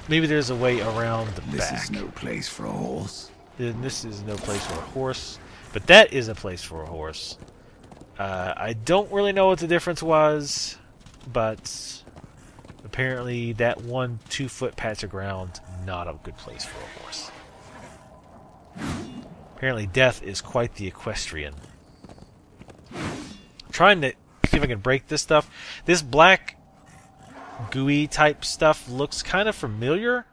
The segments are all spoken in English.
maybe there's a way around the This back. is no place for a horse. Then this is no place for a horse. But that is a place for a horse. I don't really know what the difference was, but apparently that 1 2-foot patch of ground, not a good place for a horse. Apparently death is quite the equestrian. I'm trying to see if I can break this stuff. This black gooey type stuff looks kind of familiar.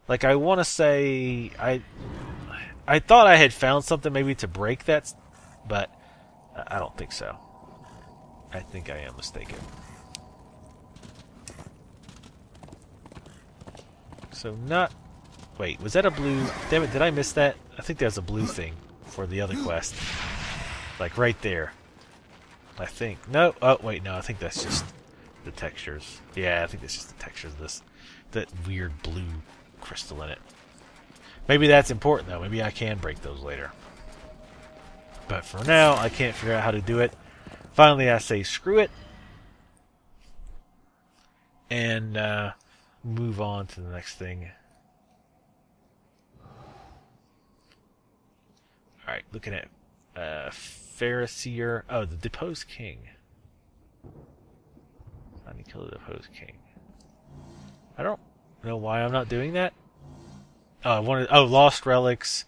Like, I want to say I thought I had found something maybe to break that, but I don't think so. I think I am mistaken. So not... Wait, was that a blue... Damn it, did I miss that? I think there's a blue thing for the other quest. Like right there. I think. No, oh wait, no, I think that's just the textures. Yeah, I think that's just the textures of this. That weird blue crystal in it. Maybe that's important though. Maybe I can break those later. But for now, I can't figure out how to do it. Finally, I say screw it. And move on to the next thing. Alright, looking at Pharisee. Oh, the deposed king. I need to kill the deposed king. I don't know why I'm not doing that. Oh, I wanted. Oh, lost relics.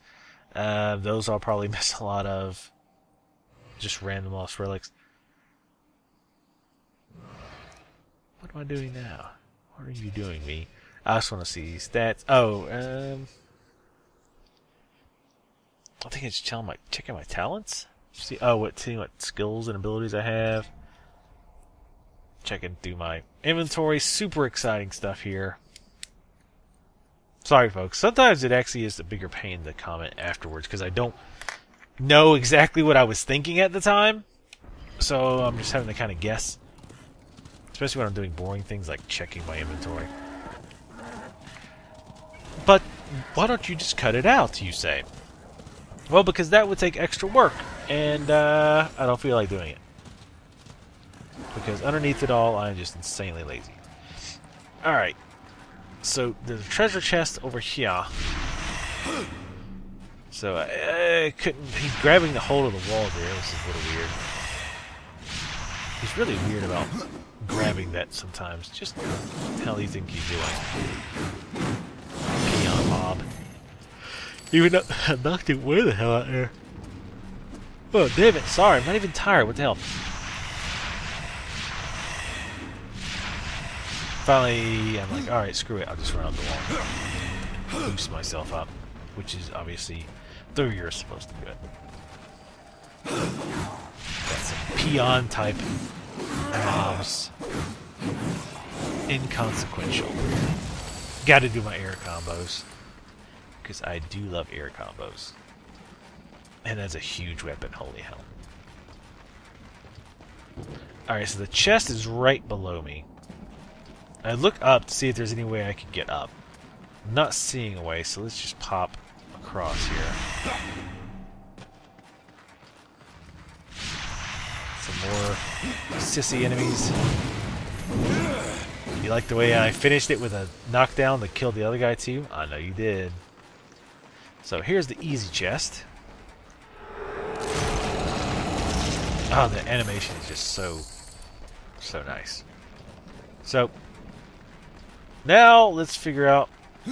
Those I'll probably miss a lot of. Just random lost relics. What am I doing now? What are you doing, me? I just want to see stats. Oh, I think it's checking my talents. See, seeing what skills and abilities I have. Checking through my inventory. Super exciting stuff here. Sorry, folks. Sometimes it actually is a bigger pain to comment afterwards because I don't know exactly what I was thinking at the time. So I'm just having to kind of guess. Especially when I'm doing boring things like checking my inventory. But why don't you just cut it out, you say? Well, because that would take extra work, and I don't feel like doing it. Because underneath it all, I'm just insanely lazy. Alright. So, there's a treasure chest over here. So, I couldn't... He's grabbing the hold of the wall there. This is a little weird. He's really weird about grabbing that sometimes. Just what the hell do you think he's doing? Peon mob. Even though I knocked him way the hell out there. Oh, damn it. Sorry, I'm not even tired. What the hell? Finally, I'm like, alright, screw it. I'll just run up the wall. Boost myself up. Which is obviously the way you're supposed to do it. That's a peon type mobs. Inconsequential. Gotta do my air combos. Because I do love air combos. And that's a huge weapon, holy hell. Alright, so the chest is right below me. I look up to see if there's any way I can get up. I'm not seeing a way, so let's just pop across here. Some more sissy enemies. You like the way I finished it with a knockdown that killed the other guy too? I know you did. So here's the easy chest. Oh, the animation is just so nice. So now let's figure out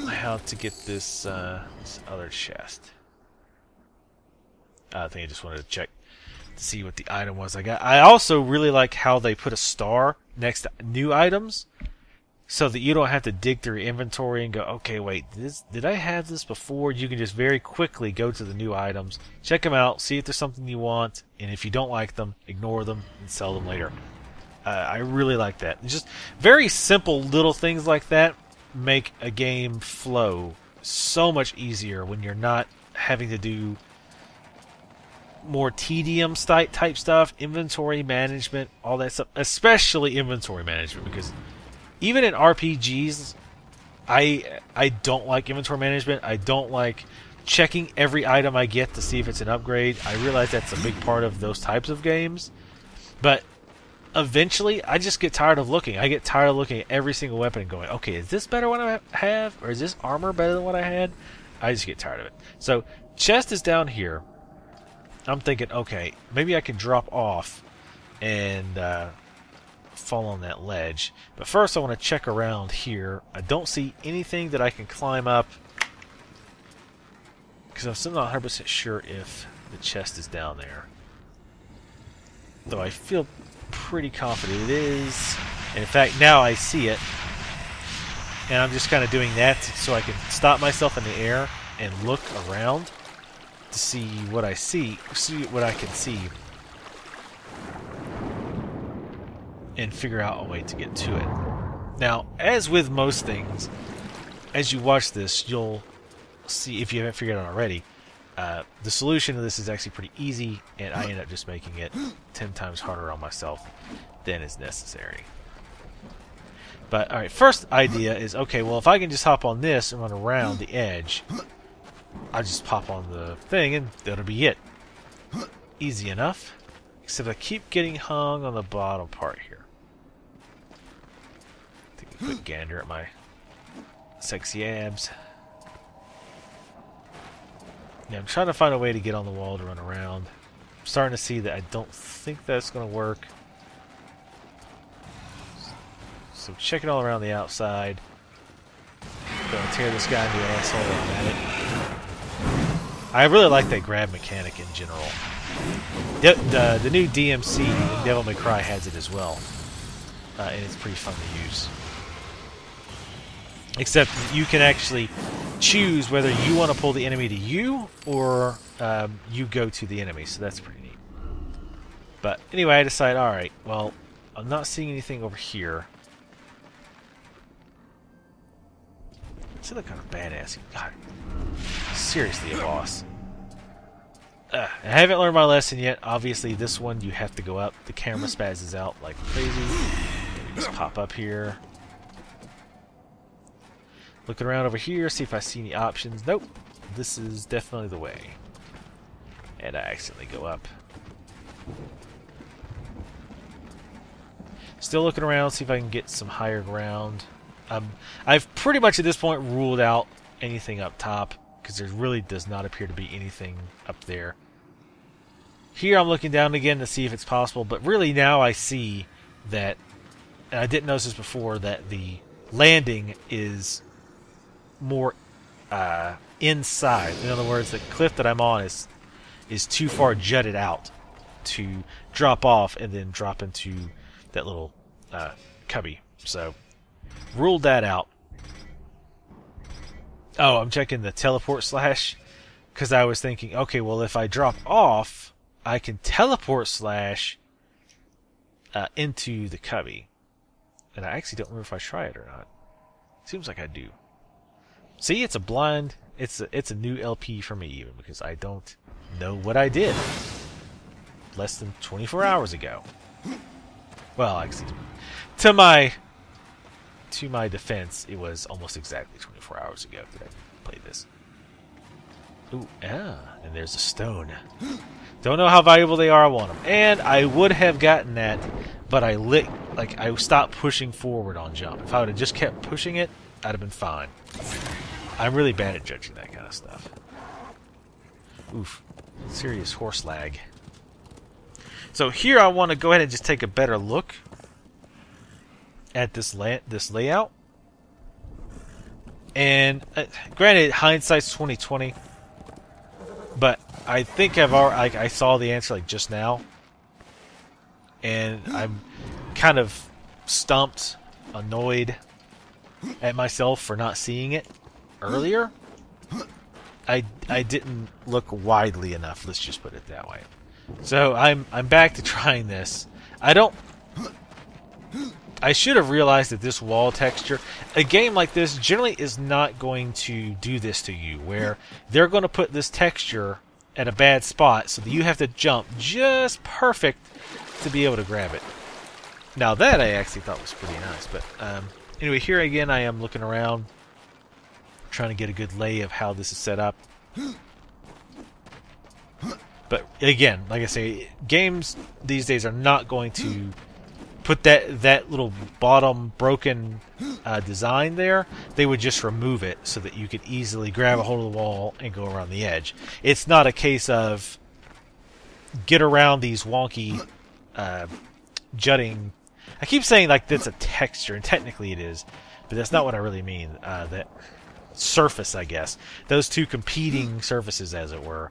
how to get this this other chest. I think I just wanted to check to see what the item was I got. I also really like how they put a star next to new items, so that you don't have to dig through your inventory and go, okay, wait, did I have this before? You can just very quickly go to the new items, check them out, see if there's something you want, and if you don't like them, ignore them and sell them later. I really like that. Just very simple little things like that make a game flow so much easier when you're not having to do more tedium type stuff, inventory management, all that stuff, especially inventory management, because even in RPGs, I don't like inventory management. I don't like checking every item I get to see if it's an upgrade. I realize that's a big part of those types of games, but eventually, I just get tired of looking. I get tired of looking at every single weapon and going, okay, is this better what I have? Or is this armor better than what I had? I just get tired of it. So, chest is down here. I'm thinking, okay, maybe I can drop off and fall on that ledge. But first I want to check around here. I don't see anything that I can climb up, because I'm still not 100% sure if the chest is down there. Though I feel pretty confident it is. And in fact, now I see it. And I'm just kind of doing that so I can stop myself in the air and look around to see what I see what I can see, and figure out a way to get to it. Now, as with most things, as you watch this, you'll see, if you haven't figured it out already, the solution to this is actually pretty easy, and I end up just making it 10 times harder on myself than is necessary. But, alright, first idea is, okay, well, if I can just hop on this and run around the edge, I'll just pop on the thing, and that'll be it. Easy enough. Except I keep getting hung on the bottom part here. Take a quick gander at my sexy abs. Yeah, I'm trying to find a way to get on the wall to run around. I'm starting to see that I don't think that's going to work. So check it all around the outside. Gonna tear this guy into the asshole while I'm at it. I really like that grab mechanic in general. The new DMC, Devil May Cry, has it as well. And it's pretty fun to use. Except you can actually choose whether you want to pull the enemy to you, or you go to the enemy, so that's pretty neat. But anyway, I decide, alright, well, I'm not seeing anything over here. This looks kind of badass. God, seriously, a boss. I haven't learned my lesson yet. Obviously, this one you have to go up. The camera spazzes out like crazy. You just pop up here. Looking around over here, see if I see any options. Nope. This is definitely the way. And I accidentally go up. Still looking around, see if I can get some higher ground. I've pretty much at this point ruled out anything up top, because there really does not appear to be anything up there. Here I'm looking down again to see if it's possible, but really now I see that, and I didn't notice this before, that the landing is more inside. In other words, the cliff that I'm on is too far jutted out to drop off and then drop into that little cubby. So, ruled that out. Oh, I'm checking the teleport slash, because I was thinking, okay, well, if I drop off, I can teleport slash into the cubby. And I actually don't remember if I try it or not. Seems like I do. See, it's a blind. It's a new LP for me, even, because I don't know what I did less than 24 hours ago. Well, actually, to my defense, it was almost exactly 24 hours ago that I played this. Ooh, and there's a stone. Don't know how valuable they are. I want them. And I would have gotten that, but I stopped pushing forward on jump. If I would have just kept pushing it, I'd have been fine. I'm really bad at judging that kind of stuff. Oof. Serious horse lag. So here I want to go ahead and just take a better look at this layout. And granted, hindsight's 20/20, but I think I saw the answer like just now, and I'm kind of stumped, annoyed at myself for not seeing it earlier. I didn't look widely enough. Let's just put it that way. So I'm back to trying this. I should have realized that this wall texture, a game like this generally is not going to do this to you, where they're going to put this texture at a bad spot so that you have to jump just perfect to be able to grab it. Now that I actually thought was pretty nice, but anyway, here again I am looking around, trying to get a good lay of how this is set up. But again, like I say, games these days are not going to put that little bottom broken design there, they would just remove it so that you could easily grab a hold of the wall and go around the edge. It's not a case of get around these wonky jutting. I keep saying like that's a texture, and technically it is, but that's not what I really mean. That surface, I guess. Those two competing surfaces, as it were,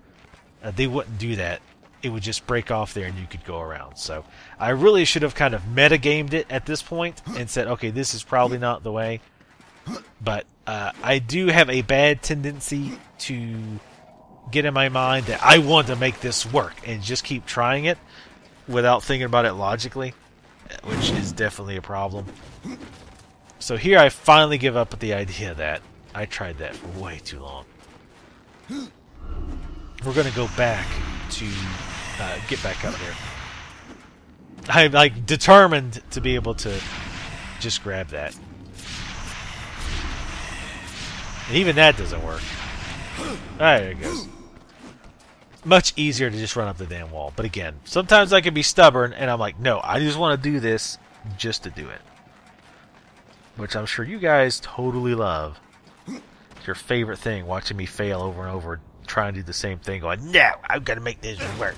they wouldn't do that. It would just break off there and you could go around. So I really should have kind of metagamed it at this point and said, okay, this is probably not the way. But I do have a bad tendency to get in my mind that I want to make this work and just keep trying it without thinking about it logically, which is definitely a problem. So here I finally give up with the idea that I tried that for way too long. We're going to go back to get back up there. I'm like determined to be able to just grab that. And even that doesn't work. Alright, there it goes. Much easier to just run up the damn wall. But again, sometimes I can be stubborn and I'm like, no, I just want to do this just to do it. Which I'm sure you guys totally love. It's your favorite thing, watching me fail over and over, trying to do the same thing, going, no, I've got to make this work.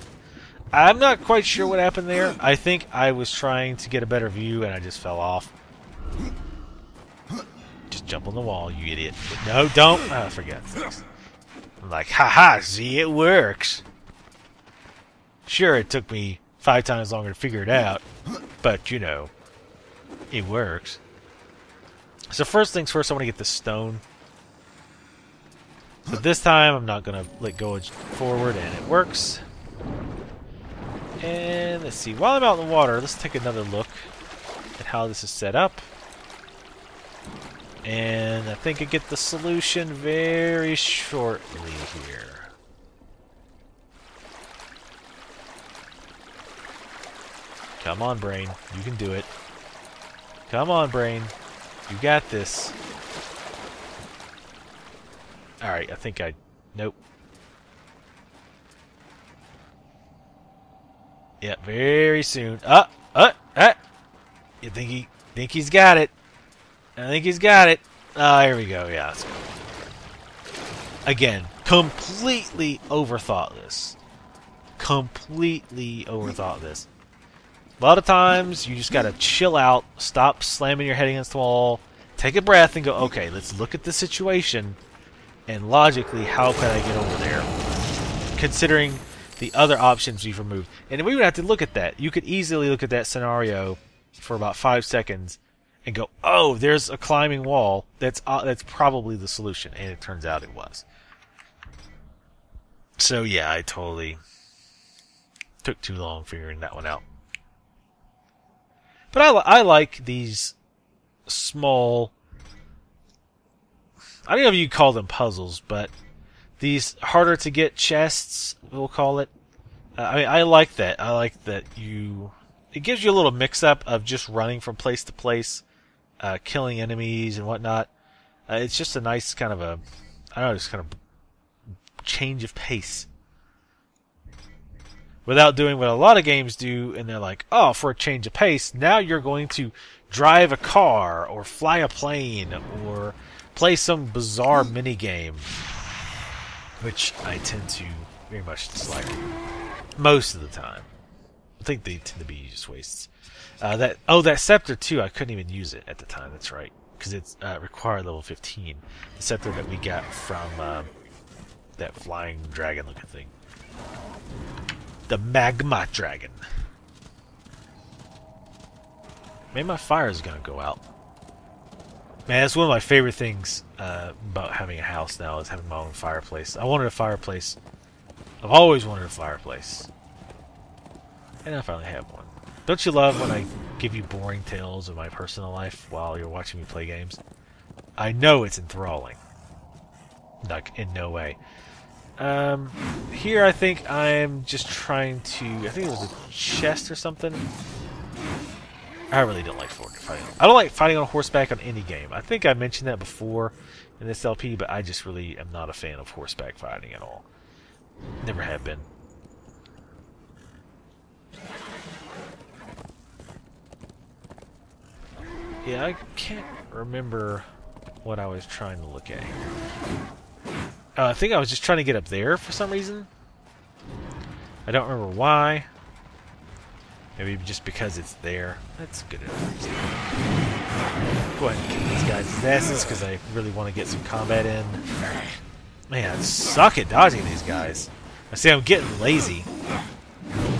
I'm not quite sure what happened there. I think I was trying to get a better view and I just fell off. Just jump on the wall, you idiot. No, don't. Oh, forget this. I'm like, haha, see, it works. Sure, it took me 5 times longer to figure it out, but, you know, it works. So first things first, I want to get the stone. So this time, I'm not going to let go forward, and it works. And let's see, while I'm out in the water, let's take another look at how this is set up. And I think I get the solution very shortly here. Come on, brain. You can do it. Come on, brain. You got this. Alright, I think I... Nope. Yeah, very soon. You think he's got it? I think he's got it. Oh, here we go. Yeah, let's go. Again, completely overthought this. Completely overthought this. A lot of times, you just gotta chill out, stop slamming your head against the wall, take a breath, and go, okay, let's look at the situation, and logically, how can I get over there? Considering the other options we've removed. And we would have to look at that. You could easily look at that scenario for about 5 seconds and go, oh, there's a climbing wall. That's probably the solution. And it turns out it was. So yeah, I totally took too long figuring that one out. But I like these small, I don't know if you call them puzzles, but these harder to get chests, we'll call it. I mean, I like that. I like that it gives you a little mix-up of just running from place to place, killing enemies and whatnot. It's just a nice kind of I don't know, just kind of change of pace. Without doing what a lot of games do, and they're like, oh, for a change of pace, now you're going to drive a car, or fly a plane, or play some bizarre minigame. Which I tend to very much dislike most of the time. I think they tend to be just wastes. That scepter too, I couldn't even use it at the time, that's right. Because it's required level 15. The scepter that we got from that flying dragon looking thing. The magma dragon. Maybe my fire is gonna go out. Man, that's one of my favorite things about having a house now, is having my own fireplace. I wanted a fireplace. I've always wanted a fireplace. And I finally have one. Don't you love when I give you boring tales of my personal life while you're watching me play games? I know it's enthralling. Like, in no way. Here I think I'm just trying to... I think it was a chest or something. I really don't like fighting. I don't like fighting on horseback on any game. I think I mentioned that before in this LP, but I just really am not a fan of horseback fighting at all. Never have been. Yeah, I can't remember what I was trying to look at here. I think I was just trying to get up there for some reason. I don't remember why. Maybe just because it's there. That's good enough. Go ahead and kick these guys' asses because I really want to get some combat in. Man, I suck at dodging these guys. I see I'm getting lazy.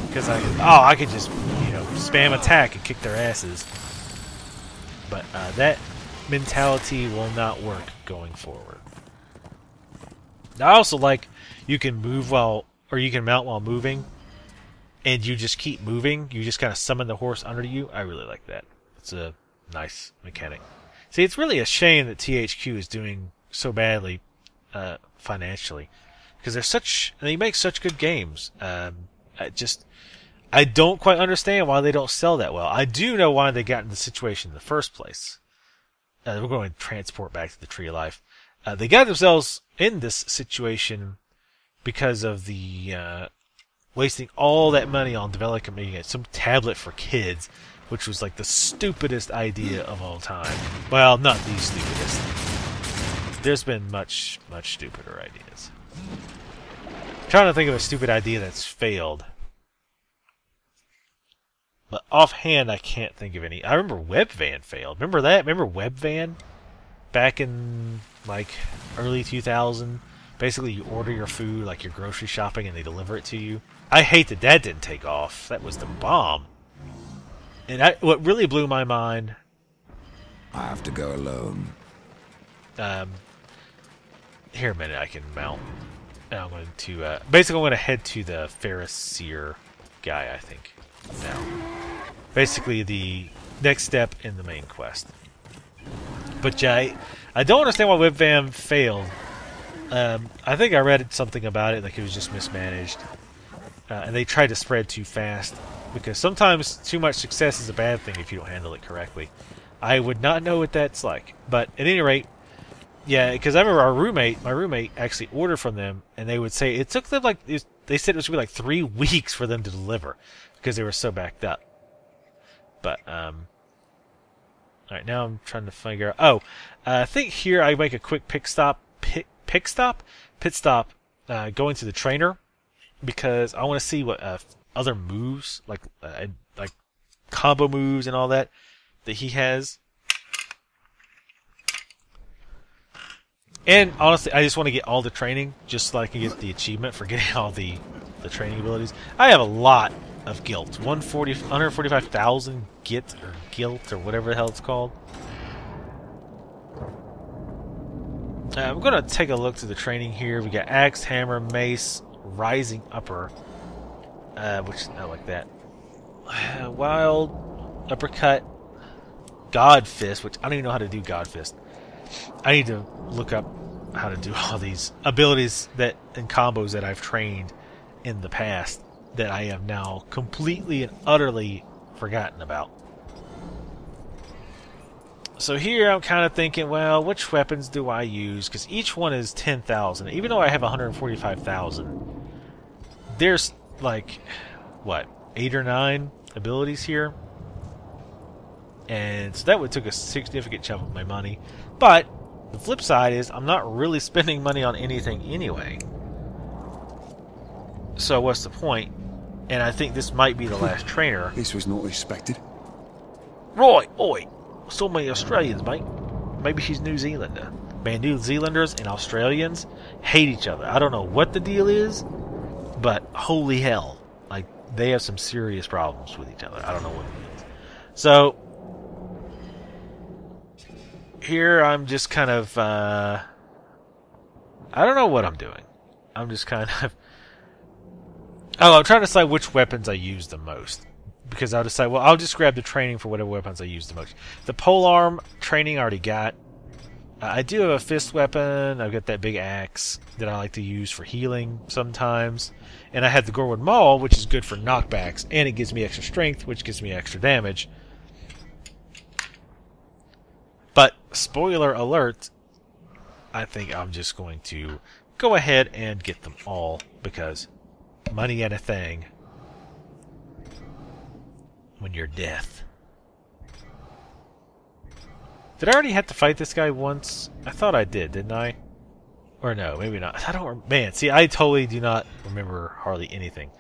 Because I could just, spam attack and kick their asses. But that mentality will not work going forward. I also like you can move or you can mount while moving, and you just keep moving. You just kind of summon the horse under you. I really like that. It's a nice mechanic. See, it's really a shame that THQ is doing so badly financially, because they make such good games. I don't quite understand why they don't sell that well. I do know why they got in the situation in the first place. We're going to transport back to the Tree of Life. They got themselves in this situation because of the wasting all that money on developing some tablet for kids, which was like the stupidest idea of all time. Well, not the stupidest. There's been much, much stupider ideas. I'm trying to think of a stupid idea that's failed. But offhand, I can't think of any. I remember Webvan failed. Remember that? Remember Webvan? Back in, like, early 2000. Basically, you order your food, like your grocery shopping, and they deliver it to you. I hate that didn't take off. That was the bomb. And what really blew my mind... I have to go alone. Here a minute, I can mount. And I'm going to... basically, I'm going to head to the Pharisee guy, I think. Now. Basically, the next step in the main quest. But yeah, I don't understand why Webvan failed. I think I read something about it, like it was just mismanaged. And they tried to spread too fast. Because sometimes too much success is a bad thing if you don't handle it correctly. I would not know what that's like. But at any rate, yeah, because I remember my roommate actually ordered from them, and they would say it took them they said it was going to be like 3 weeks for them to deliver. Because they were so backed up. But, alright, now I'm trying to figure out... Oh, I think here I make a quick pit stop, going to the trainer, because I want to see what other moves, like combo moves and all that he has. And honestly, I just want to get all the training, just so I can get the achievement for getting all the training abilities. I have a lot of guilt. 145,000 git or guilt or whatever the hell it's called. I'm going to take a look to the training here. We got axe, hammer, mace, rising upper, which I like that. Wild uppercut, god fist, which I don't even know how to do god fist. I need to look up how to do all these abilities and combos that I've trained in the past that I have now completely and utterly forgotten about. So here I'm kind of thinking, well, which weapons do I use? Because each one is 10,000. Even though I have 145,000, there's like, what, 8 or 9 abilities here? And so that would took a significant chunk of my money. But the flip side is I'm not really spending money on anything anyway. So what's the point? And I think this might be the last trainer. This was not expected. Roy! Oi! So many Australians, mate. Maybe she's New Zealander. Man, New Zealanders and Australians hate each other. I don't know what the deal is, but holy hell. Like, they have some serious problems with each other. I don't know what it is. So, here I'm just kind of, I don't know what I'm doing. I'm just kind of... Oh, I'm trying to decide which weapons I use the most. Because I'll decide, well, I'll just grab the training for whatever weapons I use the most. The polearm training I already got. I do have a fist weapon. I've got that big axe that I like to use for healing sometimes. And I have the Gorwood Maul, which is good for knockbacks. And it gives me extra strength, which gives me extra damage. But, spoiler alert, I think I'm just going to go ahead and get them all. Because money ain't a thing when you're death. Did I already have to fight this guy once? I thought I did, didn't I? Or no, maybe not. I don't. Man, see, I totally do not remember hardly anything.